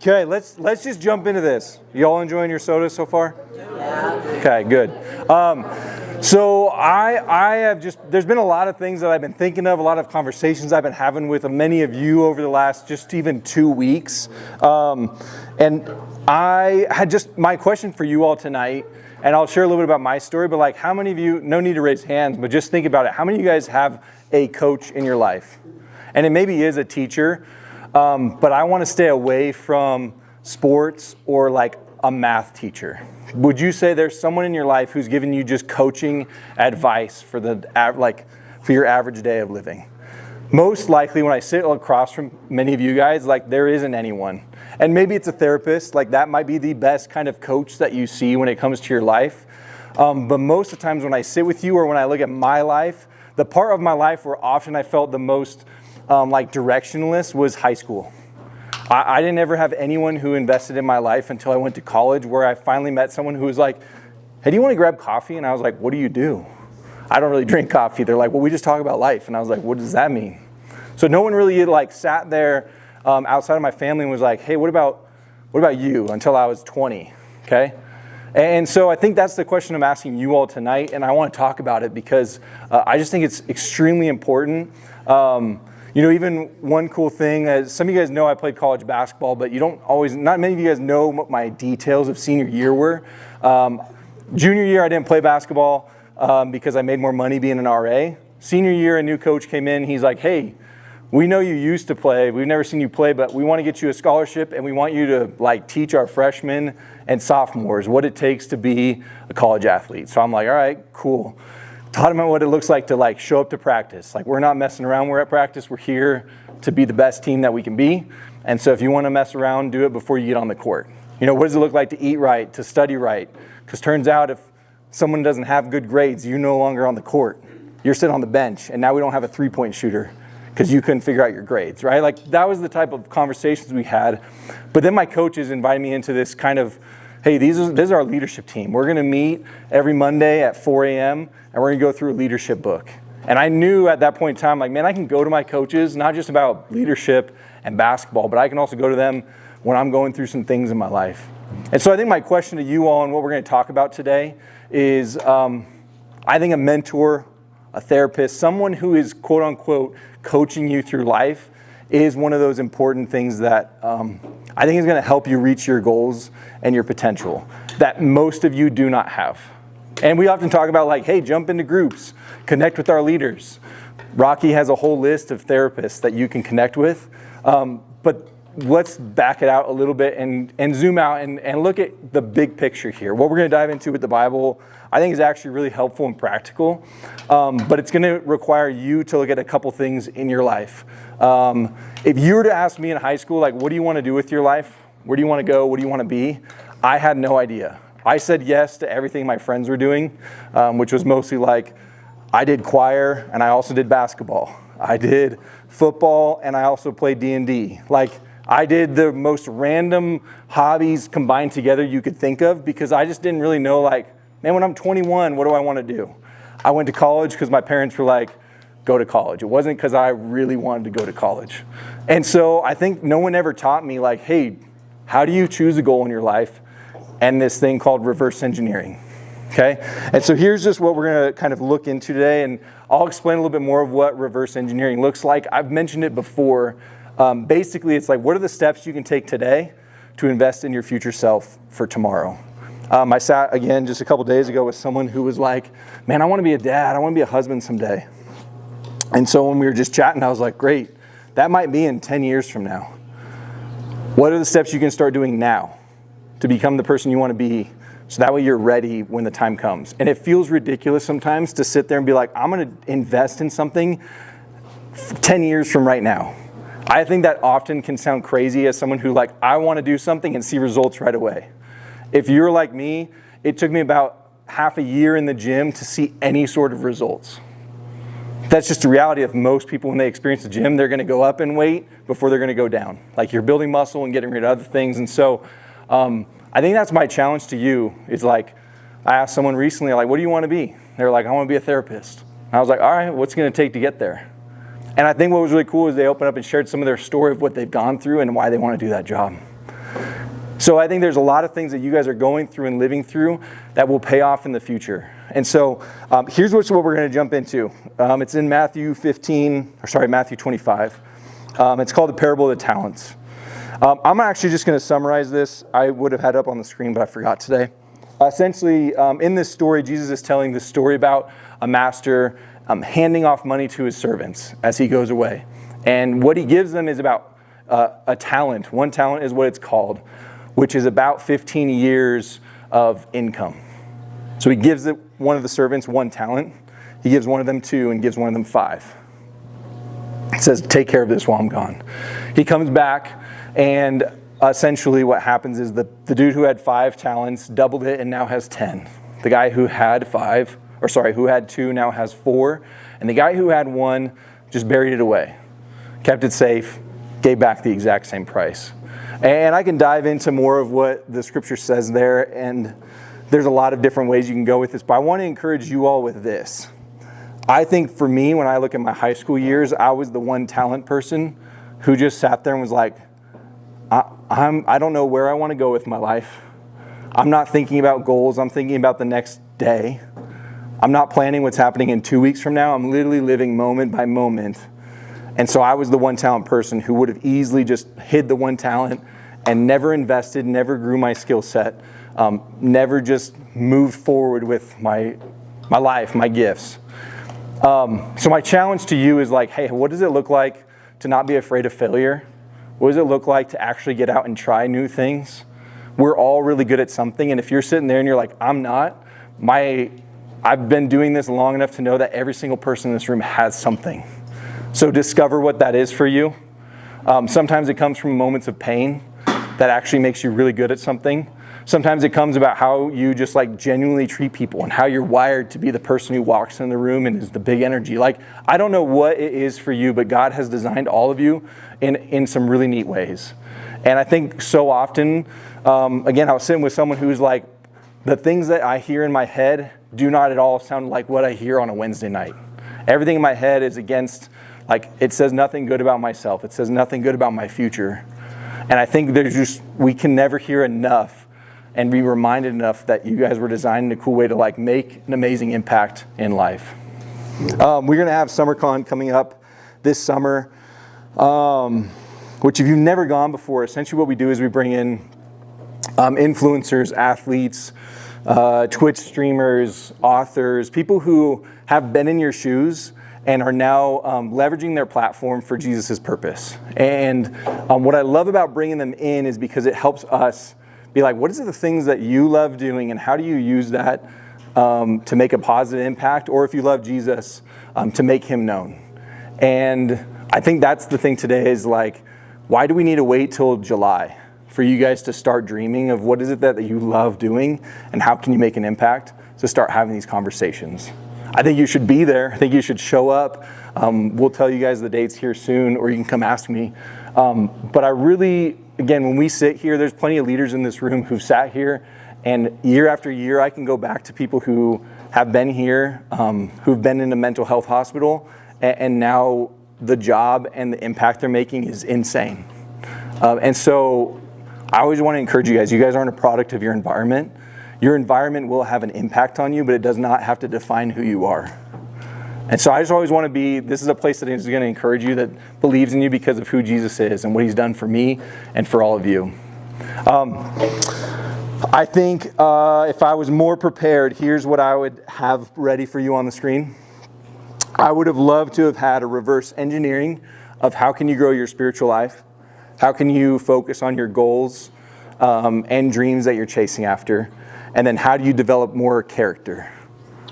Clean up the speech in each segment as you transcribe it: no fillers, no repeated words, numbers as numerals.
Okay, let's just jump into this. You all enjoying your soda so far? Yeah. Okay, good. So I have there's been a lot of things that I've been thinking of, a lot of conversations I've been having with many of you over the last just even 2 weeks. And I had my question for you all tonight, and I'll share a little bit about my story, but like how many of you, no need to raise hands, but just think about it. How many of you guys have a coach in your life? And it maybe is a teacher, but I want to stay away from sports or like a math teacher. Would you say there's someone in your life who's giving you just coaching advice for for your average day of living? Most likely when I sit across from many of you guys, like there isn't anyone. And maybe it's a therapist, like that might be the best kind of coach that you see when it comes to your life. But most of the times when I sit with you or when I look at my life, the part of my life where often I felt the most directionless was high school. I didn't ever have anyone who invested in my life until I went to college, where I finally met someone who was like, hey, do you want to grab coffee? And I was like, what do you do? I don't really drink coffee. They're like, well, we just talk about life. And I was like, what does that mean? So no one really sat there outside of my family and was like, hey, what about you, until I was 20, okay? And so I think that's the question I'm asking you all tonight, and I want to talk about it because I just think it's extremely important. Even one cool thing, as some of you guys know, I played college basketball, but not many of you guys know what my details of senior year were. Junior year, I didn't play basketball because I made more money being an RA. Senior year, a new coach came in. He's like, hey, we know you used to play. We've never seen you play, but we want to get you a scholarship, and we want you to teach our freshmen and sophomores what it takes to be a college athlete. So I'm like, all right, cool. Taught them what it looks like to show up to practice. We're not messing around. We're at practice. We're here to be the best team that we can be. And so if you want to mess around, do it before you get on the court. What does it look like to eat right, to study right? Because turns out if someone doesn't have good grades, you're no longer on the court. You're sitting on the bench, and now we don't have a three-point shooter because you couldn't figure out your grades, right? That was the type of conversations we had. But then my coaches invited me into this kind of, hey, this is our leadership team. We're going to meet every Monday at 4 a.m., and we're going to go through a leadership book. And I knew at that point in time, man, I can go to my coaches, not just about leadership and basketball, but I can also go to them when I'm going through some things in my life. And so I think my question to you all and what we're going to talk about today is I think a mentor, a therapist, someone who is quote unquote coaching you through life is one of those important things that I think is going to help you reach your goals and your potential that most of you do not have. And we often talk about hey, jump into groups, connect with our leaders. Rocky has a whole list of therapists that you can connect with. But let's back it out a little bit and zoom out and look at the big picture here. What we're going to dive into with the Bible, I think, is actually really helpful and practical. But it's going to require you to look at a couple things in your life. If you were to ask me in high school, what do you want to do with your life? Where do you want to go? What do you want to be? I had no idea. I said yes to everything my friends were doing, which was mostly I did choir and I also did basketball. I did football and I also played D&D. I did the most random hobbies combined together you could think of because I just didn't really know, man, when I'm 21, what do I want to do? I went to college because my parents were like, go to college. It wasn't because I really wanted to go to college. And so I think no one ever taught me hey, how do you choose a goal in your life? And this thing called reverse engineering, okay? And so here's just what we're gonna kind of look into today, and I'll explain a little bit more of what reverse engineering looks like. I've mentioned it before. Basically, it's what are the steps you can take today to invest in your future self for tomorrow? I sat, again, just a couple days ago with someone who was like, man, I wanna be a dad, I wanna be a husband someday. And so when we were just chatting, I was like, great, that might be in 10 years from now. What are the steps you can start doing now to become the person you want to be, so that way you're ready when the time comes? And it feels ridiculous sometimes to sit there and be like, I'm going to invest in something 10 years from right now. I think that often can sound crazy as someone who I want to do something and see results right away. If you're like me, it took me about half a year in the gym to see any sort of results. That's just the reality of most people when they experience the gym. They're going to go up in weight before they're going to go down. You're building muscle and getting rid of other things. And so I think that's my challenge to you is I asked someone recently, what do you want to be? They were like, I want to be a therapist. And I was like, all right, what's it going to take to get there? And I think what was really cool is they opened up and shared some of their story of what they've gone through and why they want to do that job. So I think there's a lot of things that you guys are going through and living through that will pay off in the future. And so here's what we're going to jump into. It's in Matthew 25. It's called the Parable of the Talents. I'm actually just going to summarize this. I would have had it up on the screen, but I forgot today. Essentially, in this story, Jesus is telling this story about a master handing off money to his servants as he goes away. And what he gives them is about a talent. One talent is what it's called, which is about 15 years of income. So he gives one of the servants 1 talent. He gives one of them 2 and gives one of them 5. He says, take care of this while I'm gone. He comes back, and essentially what happens is the dude who had 5 talents doubled it and now has 10. The guy who had 2 now has 4. And the guy who had 1 just buried it away, kept it safe, gave back the exact same price. And I can dive into more of what the scripture says there, and there's a lot of different ways you can go with this, but I want to encourage you all with this. I think for me, when I look at my high school years, I was the 1 talent person who just sat there and was like, I don't know where I want to go with my life. I'm not thinking about goals. I'm thinking about the next day. I'm not planning what's happening in 2 weeks from now. I'm literally living moment by moment. And so I was the 1 talent person who would have easily just hid the 1 talent and never invested, never grew my skill set, never just moved forward with my life, my gifts. So my challenge to you is like, hey, what does it look like to not be afraid of failure? What does it look like to actually get out and try new things? We're all really good at something, and if you're sitting there and you're like, I'm not, I've been doing this long enough to know that every single person in this room has something. So discover what that is for you. Sometimes it comes from moments of pain that actually makes you really good at something. Sometimes it comes about how you just like genuinely treat people and how you're wired to be the person who walks in the room and is the big energy. Like, I don't know what it is for you, but God has designed all of you in some really neat ways. And I think so often, again, I was sitting with someone who's like, the things that I hear in my head do not at all sound like what I hear on a Wednesday night. Everything in my head is against, like, it says nothing good about myself. It says nothing good about my future. And I think we can never hear enough and be reminded enough that you guys were designed in a cool way to like make an amazing impact in life. We're going to have SummerCon coming up this summer, which if you've never gone before, essentially what we do is we bring in influencers, athletes, Twitch streamers, authors, people who have been in your shoes and are now leveraging their platform for Jesus' purpose. And what I love about bringing them in is because it helps us be like, what is the things that you love doing and how do you use that to make a positive impact, or if you love Jesus, to make him known. And I think that's the thing today is like, why do we need to wait till July for you guys to start dreaming of what is it that you love doing and how can you make an impact to start having these conversations? I think you should be there. I think you should show up. We'll tell you guys the dates here soon, or you can come ask me. But I really, again, when we sit here, there's plenty of leaders in this room who've sat here, and year after year, I can go back to people who have been here, who've been in a mental health hospital, and now the job and the impact they're making is insane. And so I always want to encourage you guys. You guys aren't a product of your environment. Your environment will have an impact on you, but it does not have to define who you are. And so I just always want to be, this is a place that is going to encourage you, that believes in you because of who Jesus is and what he's done for me and for all of you. I think if I was more prepared, here's what I would have ready for you on the screen. I would have loved to have had a reverse engineering of how can you grow your spiritual life? How can you focus on your goals and dreams that you're chasing after? And then how do you develop more character?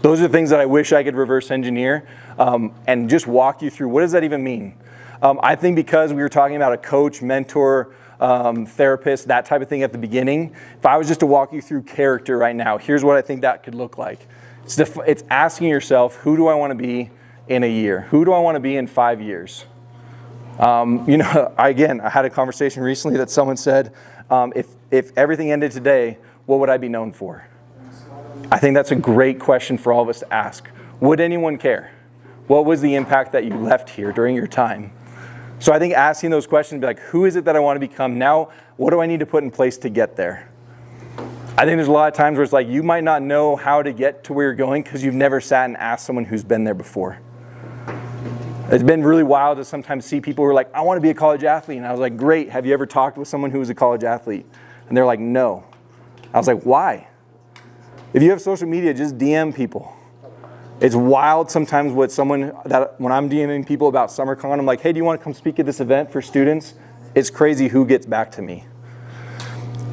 Those are the things that I wish I could reverse engineer and just walk you through. What does that even mean? I think because we were talking about a coach, mentor, therapist, that type of thing at the beginning, if I was just to walk you through character right now, here's what I think that could look like. It's asking yourself, who do I want to be in a year? Who do I want to be in 5 years? I had a conversation recently that someone said, if everything ended today, what would I be known for? I think that's a great question for all of us to ask. Would anyone care? What was the impact that you left here during your time? So I think asking those questions, be like, who is it that I want to become? Now, what do I need to put in place to get there? I think there's a lot of times where it's like, you might not know how to get to where you're going because you've never sat and asked someone who's been there before. It's been really wild to sometimes see people who are like, I want to be a college athlete. And I was like, great. Have you ever talked with someone who was a college athlete? And they're like, no. I was like, why? If you have social media, just DM people. It's wild sometimes when I'm DMing people about SummerCon, I'm like, hey, do you want to come speak at this event for students? It's crazy who gets back to me.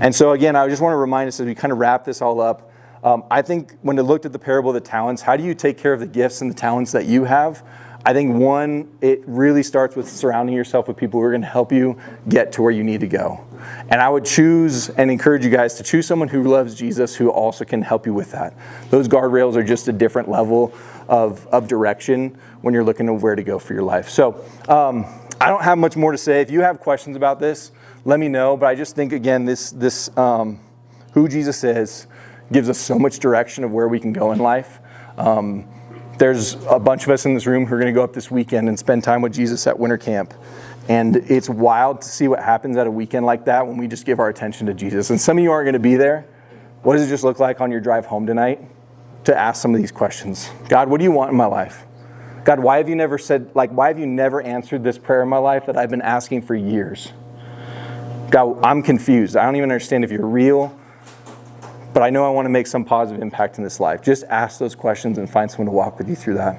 And so again, I just want to remind us as we kind of wrap this all up, I think when I looked at the parable of the talents, how do you take care of the gifts and the talents that you have? I think one, it really starts with surrounding yourself with people who are going to help you get to where you need to go. And I would choose and encourage you guys to choose someone who loves Jesus who also can help you with that. Those guardrails are just a different level of direction when you're looking at where to go for your life. So I don't have much more to say. If you have questions about this, let me know. But I just think, again, this who Jesus is gives us so much direction of where we can go in life. There's a bunch of us in this room who are going to go up this weekend and spend time with Jesus at winter camp. And it's wild to see what happens at a weekend like that when we just give our attention to Jesus. And some of you aren't going to be there. What does it just look like on your drive home tonight? To ask some of these questions. God, what do you want in my life? God, why have you never answered this prayer in my life that I've been asking for years? God, I'm confused. I don't even understand if you're real. But I know I want to make some positive impact in this life. Just ask those questions and find someone to walk with you through that.